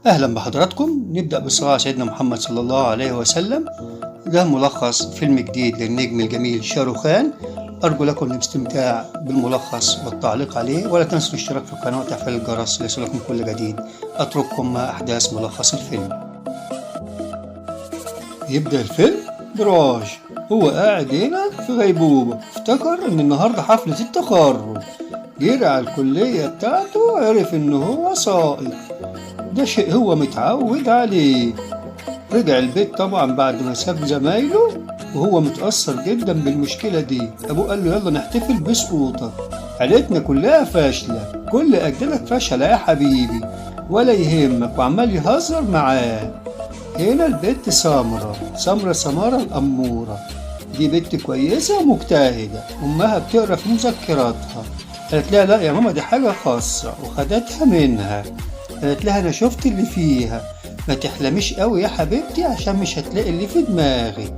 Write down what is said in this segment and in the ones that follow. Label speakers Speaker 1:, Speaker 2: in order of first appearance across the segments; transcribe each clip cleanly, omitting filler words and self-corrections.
Speaker 1: أهلا بحضراتكم. نبدأ بالصلاة على سيدنا محمد صلى الله عليه وسلم. ده ملخص فيلم جديد للنجم الجميل شاروخان. أرجو لكم الاستمتاع بالملخص والتعليق عليه، ولا تنسوا الاشتراك في القناة وتفعيل الجرس ليصلكم كل جديد. أترككم مع أحداث ملخص الفيلم. يبدأ الفيلم براج هو قاعد هنا في غيبوبة، افتكر إن النهاردة حفلة التخرج. جري على الكلية بتاعته وعرف إن هو ساقط، ده شيء هو متعود عليه. رجع البيت طبعا بعد ما ساب زمايله وهو متأثر جدا بالمشكلة دي. أبوه قال له يلا نحتفل بسقوطك، عيلتنا كلها فاشلة، كل أجدادك فشلة يا حبيبي ولا يهمك، وعمال يهزر معاه. هنا البنت سمرة الأمورة، دي بنت كويسة ومجتهدة، أمها بتقرا في مذكراتها. قالت لها لا يا ماما دي حاجة خاصة، وخدتها منها. قالت لها أنا شفت اللي فيها، ما تحلميش قوي يا حبيبتي عشان مش هتلاقي اللي في دماغك،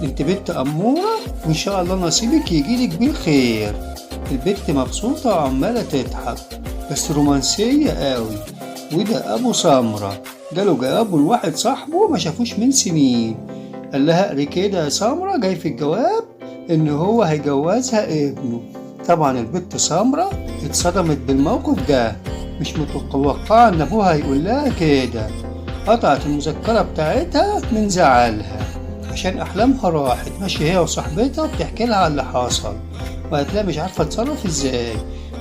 Speaker 1: انت بنت أمورة وإن شاء الله نصيبك يجيلك بالخير. البنت مبسوطة وعمالة تضحك بس رومانسية قوي. وده أبو سمرة جاله جوابه لواحد صاحبه ما شافوش من سنين. قال لها اقري كده يا سمرة، جاي في الجواب إن هو هيجوزها ابنه. طبعا البنت سمرة اتصدمت بالموقف ده، مش متوقعة إن أبوها هيقول لها كده. قطعت المذكرة بتاعتها من زعلها عشان أحلامها راحت. ماشية هي وصاحبتها بتحكي لها على اللي حصل، وقالت لها مش عارفة اتصرف ازاي.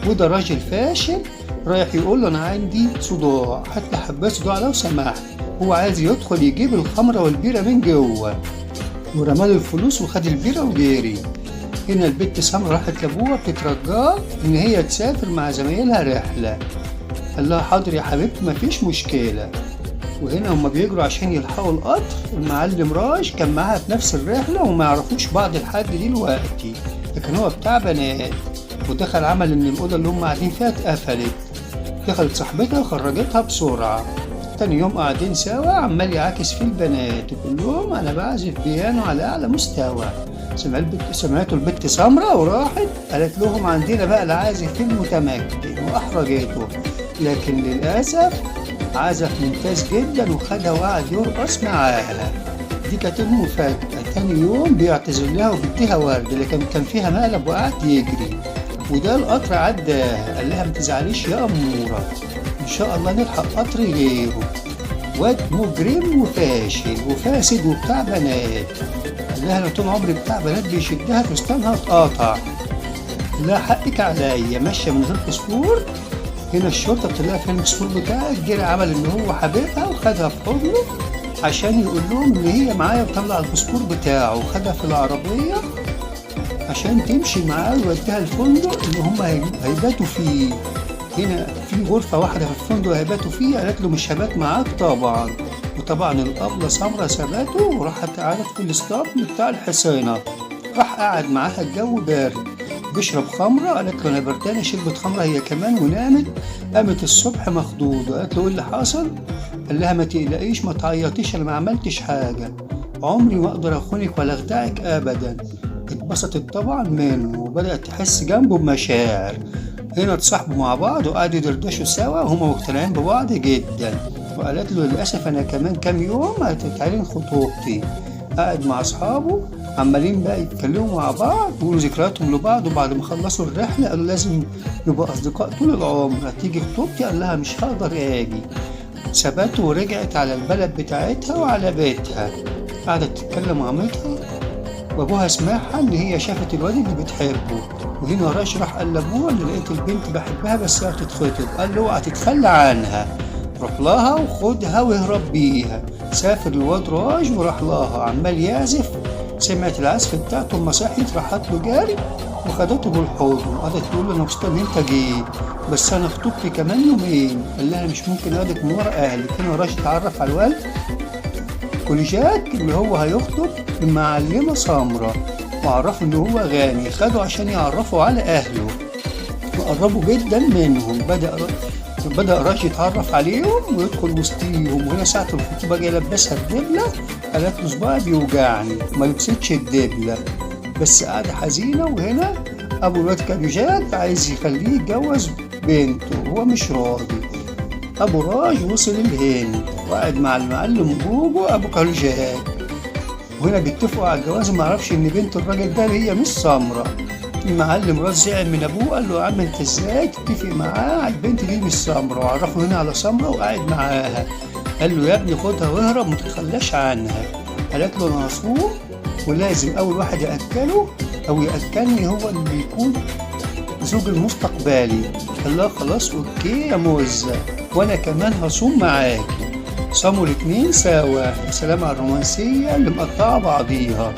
Speaker 1: وده راجل فاشل رايح يقول له أنا عندي صداع، حتى حبات صداع لو سمحت. هو عايز يدخل يجيب الخمرة والبيرة من جوه، ورماله الفلوس وخد البيرة وجري. هنا البنت سمرة راحت لأبوها بتترجاه إن هي تسافر مع زمايلها رحلة. قال لها حاضر يا حبيبتي مفيش مشكلة. وهنا هما بيجروا عشان يلحقوا القطر. المعلم راج كان معاها في نفس الرحلة وما يعرفوش بعض لحد دلوقتي، لكن هو بتاع بنات. ودخل عمل إن الأوضة اللي هما قاعدين فيها اتقفلت. دخلت صاحبتها وخرجتها بسرعة. تاني يوم قاعدين سوا عمال يعاكس في البنات ويقول لهم أنا بعزف بيانو على أعلى مستوى. سمعته البت سمرة وراحت قالت لهم عندنا بقى العازف المتمكن، وأحرجته. لكن للأسف عزف ممتاز جدا وخدها وقعد يرقص معاها. دي كانت المفاجأة. تاني يوم بيعتذر لها وبيديها ورد، لكن كان فيها مقلب وقعد يجري. وده القطر عداها، قال لها متزعليش يا أمورة، إن شاء الله نلحق قطر غيره. واد مجرم وفاشل وفاسد وبتاع بنات. قال لها أنا طول عمري بتاع بنات بيشدها فستانها اتقطع. لا حقك عليا، ماشية من غير باسبور. هنا الشرطة بتلاقي فين الباسبور بتاعك. جري عمل إن هو حبيبها وخدها في حضنه عشان يقول لهم إن هي معايا، وطلع الباسبور بتاعه وخدها في العربية عشان تمشي معاه ويوديها الفندق اللي هم هيباتوا فيه. هنا في غرفة واحدة في الفندق هيباتوا فيه. قالت له مش هبات معاك طبعا. وطبعا الأبلة سمرة سابته وراحت قعدت في الاسطبل بتاع الحصينة. راح قعد معاها، الجو بارد، بيشرب خمرة. قالت له أنا بردانة، شربت خمرة هي كمان ونامت. قامت الصبح مخضوضة. قالت له إيه اللي حصل؟ قال لها ما تقلقيش ما تعيطيش، أنا ما عملتش حاجة، عمري ما أقدر أخونك ولا أخدعك أبدا. اتبسطت طبعا منه وبدأت تحس جنبه بمشاعر. هنا اتصاحبوا مع بعض وقعدوا يدردشوا سوا وهما مقتنعين ببعض جدا. وقالت له للأسف أنا كمان كام يوم هتتعلن خطوبتي. قاعد مع أصحابه عمالين بقى يتكلموا مع بعض ويقولوا ذكرياتهم لبعض. وبعد ما خلصوا الرحلة قالوا لازم نبقى أصدقاء طول العمر، هتيجي خطوبتي؟ قال لها مش هقدر أجي. سابته ورجعت على البلد بتاعتها وعلى بيتها. قعدت تتكلم مع مامتها، وأبوها سمعها إن هي شافت الواد اللي بتحبه. وهنا راش راح قال لأبوها إن لقيت البنت بحبها بس هي هتتخطب. قال له اوعى تتخلى عنها، روح لها وخدها واهرب بيها. سافر الواد راج وراح لها عمال يعزف. سمعت العزف بتاعته اما صحيت راحت له جاري وخدته بالحضن. وقعدت تقول له انا مبسوطه ان انت جيت، بس انا خطوبتي كمان يومين. قال لها مش ممكن اخدك من ورا اهلك. هنا راش اتعرف على الواد كوليجات اللي هو هيخطب المعلمة سمرة، وعرفوا ان هو غني. خدوا عشان يعرفوا على اهله وقربوا جدا منهم. بدأ راش يتعرف عليهم ويدخل وسطيهم. وهنا ساعة الخطوبة جاي لبسها الدبلة. قالت له صباعي بيوجعني، ما لبستش الدبلة بس قاعدة حزينة. وهنا أبو الواد كابيجات عايز يخليه يتجوز بنته وهو مش راضي. أبو راج وصل الهند وقعد مع المعلم جوجو أبو كلجاك، وهنا بيتفقوا على الجواز وما يعرفش إن بنت الراجل ده هي مش سمرة. المعلم راج زعل من أبوه، قال له يا عم أنت إزاي تتفق معاه على البنت دي مش سمرة، وعرفه هنا على سمرة وقاعد معاها. قال له يا ابني خدها واهرب متتخلاش عنها. قالت له أنا هصوم ولازم أول واحد يأكله أو يأكلني هو اللي يكون زوج المستقبلي. قال لها خلاص أوكي يا موزة، وأنا كمان هصوم معاكي. صاموا الاتنين سوا. يا سلام على الرومانسية اللي مقطعة بعضيها،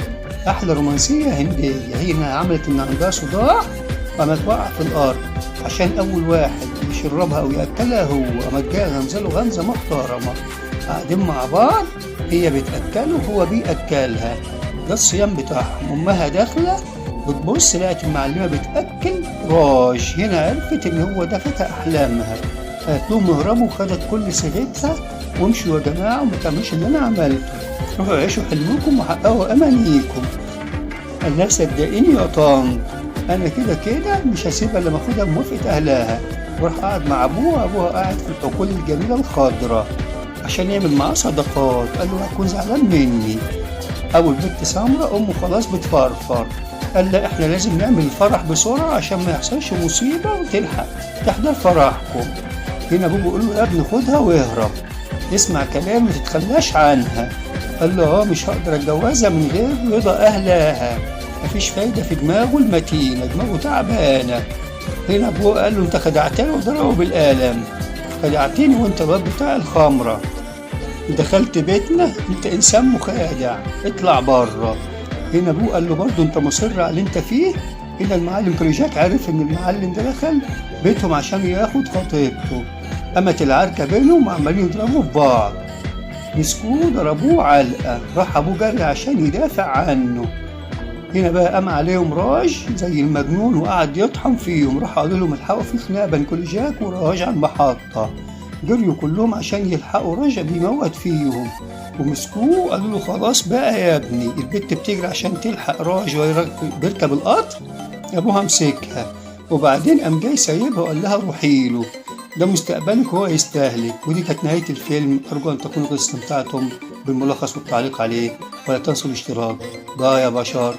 Speaker 1: أحلى رومانسية هندية. هي إنها عملت إن عندها صداع وقامت واقعة في الأرض عشان أول واحد يشربها أو يأكلها هو، قامت جاية غمزة غمزة محترمة، قاعدين مع بعض، هي بتأكله وهو بيأكلها. ده الصيام بتاعهم. أمها داخلة بتبص لقت المعلمة بتأكل راج، هنا عرفت إن هو ده فتى أحلامها. قالت لهم اهربوا وخدت كل صيغتها وامشوا يا جماعة وما تعملوش اللي أنا عملته، روحوا عيشوا حلمكم وحققوا أمانيكم. قال لها صدقيني يا طنط أنا كده كده مش هسيبها إلا لما أخدها بموافقة أهلها. وراح قعد مع أبوها، أبوها قاعد في الحقول الجميلة الخضراء عشان يعمل معاه صداقات. قال له هتكون زعلان مني. أول بنت سمرة أمه خلاص بتفرفر، قال لا إحنا لازم نعمل الفرح بسرعة عشان ما يحصلش مصيبة وتلحق تحضر فرحكم. هنا أبوه بيقول له يا ابني خدها واهرب، اسمع كلام ما تتخلاش عنها. قال له مش هقدر اتجوزها من غير رضا أهلها، مفيش فايدة في دماغه المتينة، دماغه تعبانة. هنا أبوه قال له أنت خدعتني وضربه بالقلم، خدعتني وأنت الواد بتاع الخمرة، دخلت بيتنا أنت إنسان مخادع، اطلع بره. هنا أبوه قال له برضه أنت مصر على اللي أنت فيه. هنا المعلم كلجاك عرف إن المعلم ده دخل بيتهم عشان ياخد خطيبته، قامت العركة بينهم عمالين يضربوا في بعض، مسكوه ضربوه علقة، راح أبوه جري عشان يدافع عنه. هنا بقى قام عليهم راج زي المجنون وقعد يطحن فيهم، راح قالوا لهم الحقوا في خناقة بين كلجاك وراج على المحطة. جريوا كلهم عشان يلحقوا راج بيموت فيهم، ومسكوه قالوا له خلاص بقى يا ابني. البت بتجري عشان تلحق راج ويركب القطر، أبوها مسكها وبعدين قام جاي سايبها وقال لها روحي له، ده مستقبلك وهو يستهلك. ودي كانت نهاية الفيلم. أرجو أن تكونوا قد استمتعتم بالملخص والتعليق عليه، ولا تنسوا الاشتراك. باي يا بشر.